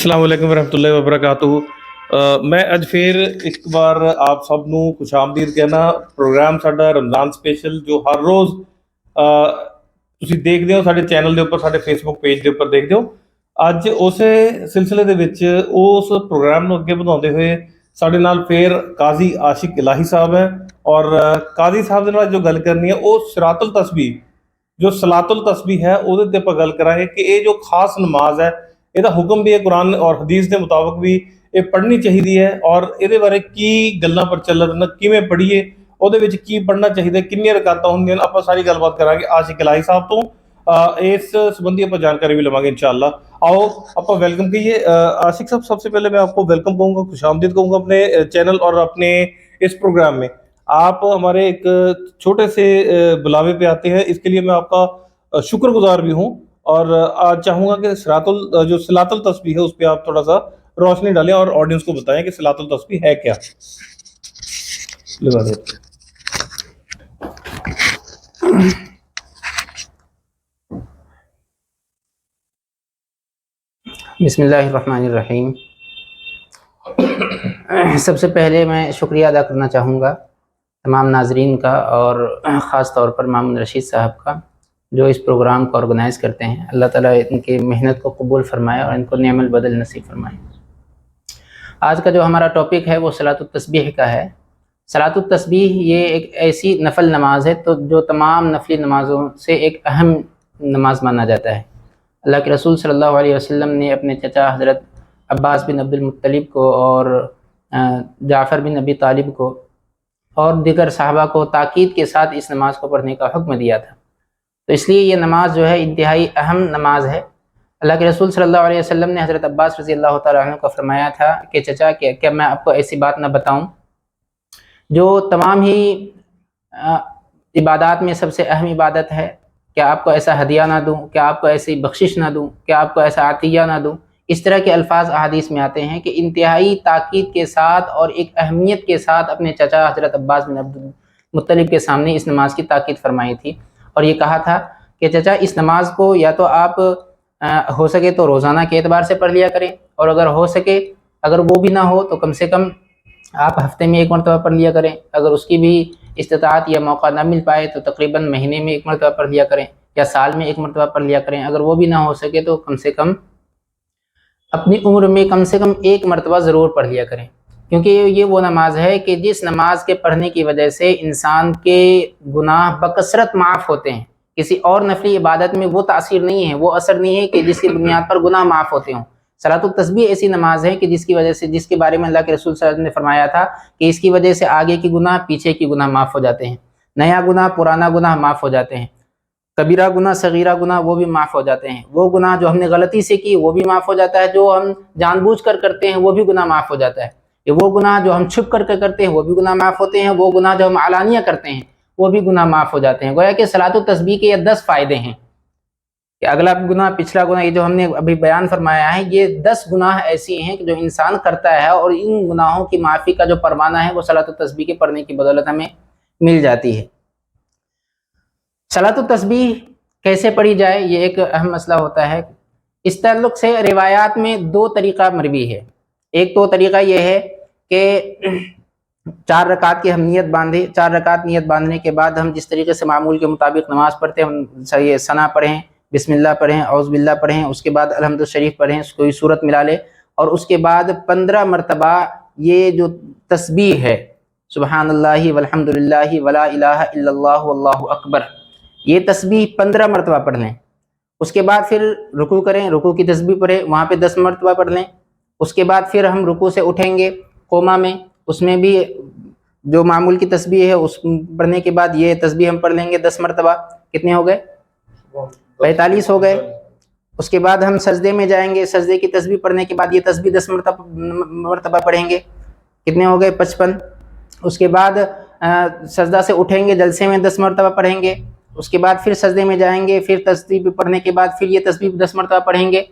ਅਸਲਾਮ ਵਾਲੇਕੁਮ ਵਰਹਿਮਤੁல்லாਹਿ ਵਬਰਕਾਤੁਹੂ। ਮੈਂ ਅੱਜ ਫਿਰ ਇੱਕ ਵਾਰ ਆਪ ਸਭ ਨੂੰ ਖੁਸ਼ ਆਮਦੀਦ ਕਹਿਣਾ। ਪ੍ਰੋਗਰਾਮ ਸਾਡਾ ਰਮਜ਼ਾਨ ਸਪੈਸ਼ਲ ਜੋ ਹਰ ਰੋਜ਼ ਤੁਸੀਂ ਦੇਖਦੇ ਹੋ ਸਾਡੇ ਚੈਨਲ ਦੇ ਉੱਪਰ, ਸਾਡੇ ਫੇਸਬੁੱਕ ਪੇਜ ਦੇ ਉੱਪਰ ਦੇਖਦੇ ਹੋ। ਅੱਜ ਉਸੇ ਸਿਲਸਿਲੇ ਦੇ ਵਿੱਚ ਉਸ ਪ੍ਰੋਗਰਾਮ ਨੂੰ ਅੱਗੇ ਵਧਾਉਂਦੇ ਹੋਏ ਸਾਡੇ ਨਾਲ ਫਿਰ ਕਾਜ਼ੀ ਆਸ਼ਿਕ ਇਲਾਹੀ ਸਾਹਿਬ ਹੈ, ਔਰ ਕਾਜ਼ੀ ਸਾਹਿਬ ਦੇ ਨਾਲ ਜੋ ਗੱਲ ਕਰਨੀ ਹੈ ਉਹ ਸਿਰਾਤੁਲ ਤਸਬੀਹ, ਜੋ ਸਲਾਤੁਲ ਤਸਬੀਹ ਹੈ, ਉਹਦੇ ਤੇ ਆਪਾਂ ਗੱਲ ਕਰਾਂਗੇ ਕਿ ਇਹ ਜੋ ਖਾਸ ਨਮਾਜ਼ ਹੈ ਇਹਦਾ ਹੁਕਮ ਵੀ ਹੈ ਕੁਰਾਨ ਔਰ ਹਦੀਸ ਦੇ ਮੁਤਾਬਕ ਵੀ ਇਹ ਪੜ੍ਹਨੀ ਚਾਹੀਦੀ ਹੈ, ਔਰ ਇਹਦੇ ਬਾਰੇ ਕੀ ਗੱਲਾਂ ਪ੍ਰਚਲਿਤ, ਕਿਵੇਂ ਪੜ੍ਹੀਏ, ਉਹਦੇ ਵਿੱਚ ਕੀ ਪੜ੍ਹਨਾ ਚਾਹੀਦਾ, ਕਿੰਨੀਆਂ ਰਕਾਤਾਂ ਹੁੰਦੀਆਂ ਨੇ, ਆਪਾਂ ਸਾਰੀ ਗੱਲਬਾਤ ਕਰਾਂਗੇ ਆਸ਼ਿਕ ਇਲਾਹੀ ਸਾਹਿਬ ਤੋਂ। ਇਸ संबंधी आप जानकारी भी लवांगे इंशाल्लाह। आओ आप वेलकम कीजिए आशिक साहब। सबसे पहले मैं आपको वेलकम कहूँगा, खुश आमदीद कहूँगा अपने चैनल और अपने इस प्रोग्राम में। आप हमारे एक छोटे से बुलावे पे आते हैं, इसके लिए मैं आपका शुक्रगुजार भी हूँ, और आज चाहूँगा कि सलातुल तस्बीह है उस पर आप थोड़ा सा रोशनी डालें और ऑडियंस को बताएं कि सलातुल तस्बीह है क्या। लगा देते बिस्मिल्लाहिर्रहमानिर्रहीम। सबसे पहले मैं शुक्रिया अदा करना चाहूँगा तमाम नाजरीन का, और ख़ास तौर पर मामून रशीद साहब का जो इस प्रोग्राम को ऑर्गेनाइज़ करते हैं। अल्लाह ताला इनकी मेहनत को कबूल फरमाए और इनको नेमल बदल नसीब फरमाए। आज का जो हमारा टॉपिक है वो सलातुत तस्बीह का है। सलातुत तस्बीह ये एक ऐसी नफल नमाज है तो जो तमाम नफली नमाज़ों से एक अहम नमाज माना जाता है। अल्लाह के रसूल सल्लल्लाहु अलैहि वसल्लम ने अपने चचा हज़रत अब्बास बिन अब्दुल मुत्तलिब को और जाफ़र बिन अबी तालिब को और दीगर सहाबा को ताकीद के साथ इस नमाज को पढ़ने का हुक्म दिया था। तो इसलिए ये नमाज जो है इंतहाई अहम नमाज है। अल्लाह के रसूल सल्लल्लाहु अलैहि वसल्लम ने हज़रत अब्बास रज़ी अल्लाह तआला अन्हु को फरमाया था कि चचा, क्या मैं आपको ऐसी बात न बताऊं जो तमाम ही इबादत में सबसे अहम इबादत है? क्या आपको ऐसा हदिया ना दूं? क्या आपको ऐसी बख्शिश ना दूं? क्या आपको ऐसा आतिया ना दूं? इस तरह के अल्फाज अहादीस में आते हैं कि इंतहाई ताकीद के साथ और एक अहमियत के साथ अपने चचा हज़रत अब्बास बिन अब्दुल मुत्तलिब के सामने इस नमाज की ताकीद फरमाई थी, और ये कहा था कि चचा, इस नमाज को या तो आप हो सके तो रोज़ाना के एतबार से पढ़ लिया करें, और अगर हो सके, अगर वो भी ना हो तो कम से कम आप हफ्ते में एक मरतबा पढ़ लिया करें। अगर उसकी भी इस्तिताअत या मौका ना मिल पाए तो तकरीबन महीने में एक मरतबा पढ़ लिया करें, या साल में एक मरतबा पढ़ लिया करें। अगर वो भी ना हो सके तो कम से कम अपनी उम्र में कम से कम एक मरतबा ज़रूर पढ़ लिया करें, क्योंकि ये वो नमाज है कि जिस नमाज के पढ़ने की वजह से इंसान के गुनाह बकसरत माफ़ होते हैं। किसी और नफली इबादत में वो तासीर नहीं है, वो असर नहीं है कि जिसकी बुनियाद पर गुनाह माफ़ होते हों। सलातुत तस्बीह ऐसी नमाज है कि जिसकी वजह से, जिसके बारे में अल्लाह के रसूल सल्लल्लाहु अलैहि वसल्लम ने फरमाया था कि इसकी वजह से आगे की गुनाह, पीछे की गुनाह माफ़ हो जाते हैं, नया गुनाह, पुराना गुनाह माफ़ हो जाते हैं, कबीरा गुनाह, सगीरा गुनाह वो भी माफ़ हो जाते हैं, वो गुनाह जो हमने गलती से की वो भी माफ़ हो जाता है, जो हम जानबूझकर करते हैं वो भी गुनाह माफ़ हो जाता है, वो गुनाह जो हम छुप करके करते हैं वो भी गुनाह माफ़ होते हैं, वो गुनाह जो हम अलानिया करते हैं वो भी गुनाह माफ़ हो जाते हैं। गोया कि सलातुत तस्बीह के ये 10 फ़ायदे हैं कि अगला गुनाह, पिछला गुनाह, ये जो हमने अभी बयान फरमाया है, ये 10 गुनाह ऐसी हैं कि जो इंसान करता है, और इन गुनाहों की माफ़ी का जो परवाना है वो सलातुत तस्बीह के पढ़ने की बदौलत हमें मिल जाती है। सलातुत तस्बीह कैसे पढ़ी जाए, ये एक अहम मसला होता है। इस ताल्लुक़ से रिवायात में 2 तरीक़ा मरवी है। एक तो तरीक़ा ये है कि 4 रकात की हम नियत बांधे, 4 रकात नियत बांधने के बाद हम जिस तरीके से मामूल के मुताबिक नमाज़ पढ़ते हैं, हम सही सना पढ़ें, बिस्मिल्लाह पढ़ें, औज़ बिल्लाह पढ़ें, उसके बाद अलहम्दु शरीफ पढ़ें, कोई सूरत मिला ले, और उसके बाद 15 मरतबा ये जो तस्बीह है, सुबहानल्लाहि वल्हम्दुलिल्लाहि वला इलाहा इल्लल्लाहु वल्लाहु अकबर, ये तस्बीह 15 मरतबा पढ़ लें। उसके बाद फिर रुकू करें, रुकू की तस्बीह पढ़ें, वहाँ पे 10 मरतबा पढ़ लें। उसके बाद फिर हम रुकू से उठेंगे कोमा में, उसमें भी जो मामूल की तस्बीह है उस पढ़ने के बाद ये तस्बीह हम पढ़ लेंगे 10 मरतबा। कितने हो गए? 45 हो गए। उसके बाद हम सजदे में जाएंगे, सजदे की तस्बीह पढ़ने के बाद ये तस्बीह 10 मरतबा पढ़ेंगे। कितने हो गए? 55। उसके बाद सजदा से उठेंगे, जलसे में 10 मरतबा पढ़ेंगे। उसके बाद फिर सजदे में जाएंगे, फिर तस्बीह पढ़ने के बाद फिर ये तस्बीह 10 मरतबा पढ़ेंगे,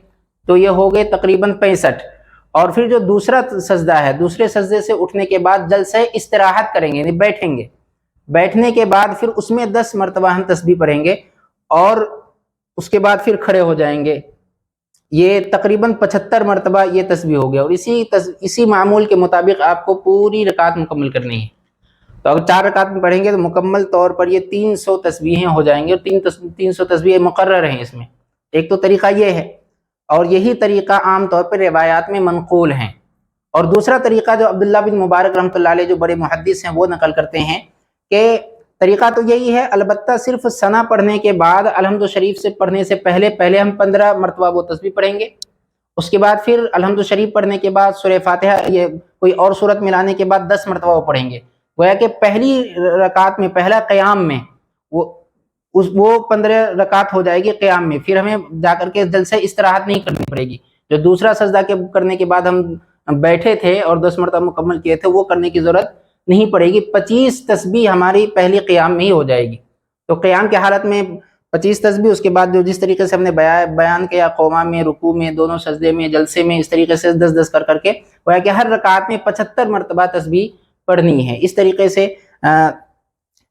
तो ये हो गए तकरीबन 65। और फिर जो दूसरा सजदा है, दूसरे सजदे से उठने के बाद जलसे इस्तिराहत करेंगे, यानी बैठेंगे। बैठने के बाद फिर उसमें 10 मरतबा हम तस्बीह पढ़ेंगे, और उसके बाद फिर खड़े हो जाएंगे। یہ تقریباً 75 مرتبہ یہ تسبیح ہو گیا، اور اسی معمول کے مطابق آپ کو پوری رکعت مکمل کرنی ہے. تو اگر 4 رکعت میں پڑھیں گے تو مکمل طور پر یہ 300 تسبیحیں ہو جائیں گے، اور 300 تسبیحیں مقرر ہیں اس میں. ایک تو طریقہ یہ ہے، اور یہی طریقہ عام طور پر روایات میں منقول ہیں. اور دوسرا طریقہ جو عبداللہ بن مبارک رحمۃ اللہ علیہ جو بڑے محدث ہیں وہ نقل کرتے ہیں کہ طریقہ تو یہی ہے، البتہ صرف ثنا پڑھنے کے بعد الحمد شریف سے پڑھنے سے پہلے ہم 15 مرتبہ وہ تسبیح پڑھیں گے. اس کے بعد پھر الحمد شریف پڑھنے کے بعد سورہ فاتحہ یہ کوئی اور صورت ملانے کے بعد 10 مرتبہ وہ پڑھیں گے. گویا کہ پہلی رکعت میں، پہلا قیام میں وہ 15 رکعت ہو جائے گی قیام میں. پھر ہمیں جا کر کے جلسہ استراحت نہیں کرنی پڑے گی. جو دوسرا سجدہ کرنے کے بعد ہم بیٹھے تھے اور 10 مرتبہ مکمل کیے تھے وہ کرنے کی ضرورت نہیں پڑے گی. 25 تسبیح ہماری پہلی قیام میں ہی ہو جائے گی. تو قیام کی حالت میں 25 تسبیح، اس کے بعد جو جس طریقے سے ہم نے بیان کیا، قوما میں، رکوع میں، دونوں سجدے میں، جلسے میں، اس طریقے سے 10 کر کے گویا کہ ہر رکعت میں 75 مرتبہ تسبیح پڑھنی ہے. اس طریقے سے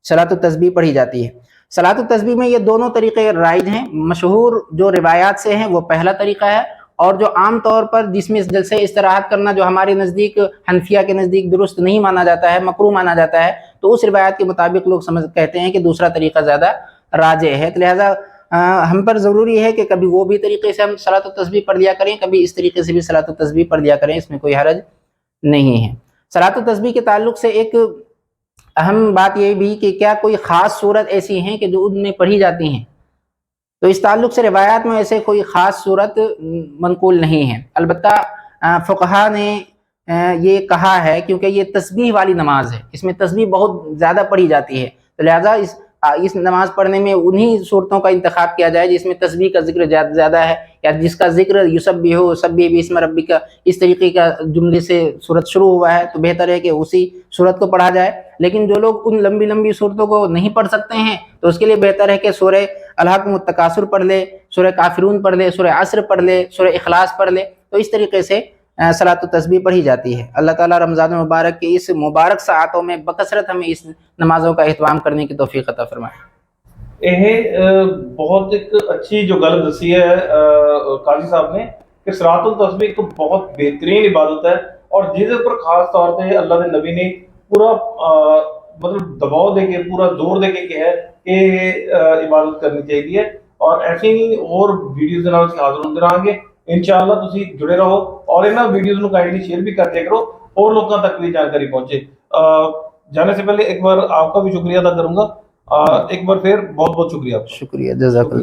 صلاۃ التسبیح پڑھی جاتی ہے. صلاۃ التسبیح میں یہ دونوں طریقے رائج ہیں. مشہور جو روایات سے ہیں وہ پہلا طریقہ ہے، اور جو عام طور پر جس میں جلسے استراحت کرنا جو ہمارے نزدیک، حنفیہ کے نزدیک درست نہیں مانا جاتا ہے، مکروہ مانا جاتا ہے، تو اس روایت کے مطابق لوگ کہتے ہیں کہ دوسرا طریقہ زیادہ راجح ہے. تو لہٰذا ہم پر ضروری ہے کہ کبھی وہ بھی طریقے سے ہم صلاۃ التسبیح پڑھ لیا کریں، کبھی اس طریقے سے بھی صلاۃ التسبیح پڑھ لیا کریں، اس میں کوئی حرج نہیں ہے. صلاۃ التسبیح کے تعلق سے ایک اہم بات یہ بھی کہ کیا کوئی خاص صورت ایسی ہیں کہ جو ان میں پڑھی جاتی ہیں. تو اس تعلق سے روایات میں ایسے کوئی خاص صورت منقول نہیں ہے. البتہ فقہا نے یہ کہا ہے، کیونکہ یہ تسبیح والی نماز ہے، اس میں تسبیح بہت زیادہ پڑھی جاتی ہے، تو لہٰذا اس نماز پڑھنے میں انہی صورتوں کا انتخاب کیا جائے جس میں تسبیح کا ذکر زیادہ ہے، یا جس کا ذکر یسبح سبح باسم ربک اس طریقے کا جملے سے صورت شروع ہوا ہے، تو بہتر ہے کہ اسی صورت کو پڑھا جائے. لیکن جو لوگ ان لمبی صورتوں کو نہیں پڑھ سکتے ہیں تو اس کے لیے بہتر ہے کہ سورہ الہاکم التکاثر پڑھ لے، سورہ کافرون پڑھ لے، سورہ عصر پڑھ لے، سورہ اخلاص پڑھ لے. تو اس طریقے سے صلاۃ التسبیح پڑھی جاتی ہے. اللہ تعالیٰ رمضان المبارک کے اس مبارک ساعتوں میں بکثرت ہمیں اس نمازوں کا اہتمام کرنے کی توفیق عطا فرمائے. بہت ایک اچھی جو گل دسی ہے قاضی صاحب نے کہ صلاۃ التسبیح ایک بہت بہترین عبادت ہے، اور جس پر خاص طور پہ اللہ کے نبی نے پورا مطلب دباؤ دے کے، پورا زور دے کے کہا ہے کہ عبادت کرنی چاہیے. اور ایسے ہی اور ویڈیوز کے نال حاضر ہوتے رہیں گے انشاءاللہ. تسی جڑے رہو اور انہاں ویڈیوز نو کائنڈلی شیئر بھی کر دیا کرو اور لوگوں تک بھی جانکاری پہنچے. جانے سے پہلے ایک بار آپ کا بھی شکریہ ادا کروں گا. ایک بار پھر بہت بہت شکریہ. شکریہ، جزاک اللہ.